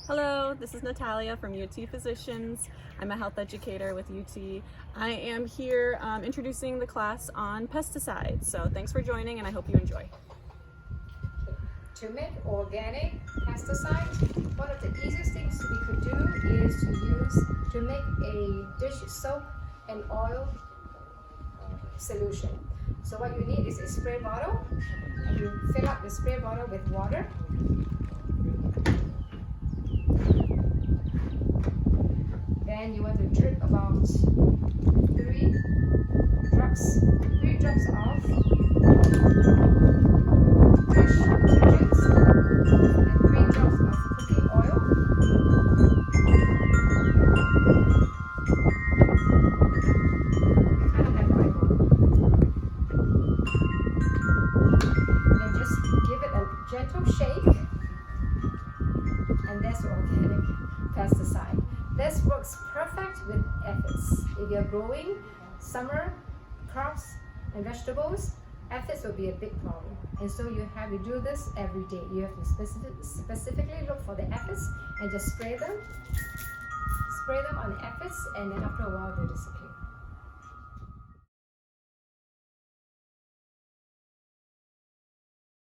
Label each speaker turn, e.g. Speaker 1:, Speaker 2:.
Speaker 1: Hello, this is Natalia from UT Physicians. I'm a health educator with UT. I am here introducing the class on pesticides. So thanks for joining and I hope you enjoy.
Speaker 2: To make organic pesticide, one of the easiest things we could do is to make a dish soap and oil solution. So what you need is a spray bottle, and you fill up the spray bottle with water. Then you want to drip about three drops of dish detergent and 3 drops of cooking oil. You kind of have eyeball. Then just give it a gentle shake, and that's organic pesticide. This works perfect with aphids. If you're growing summer crops and vegetables, aphids will be a big problem. And so you have to do this every day. You have to specifically look for the aphids and just spray them on the aphids, and then after a while they disappear.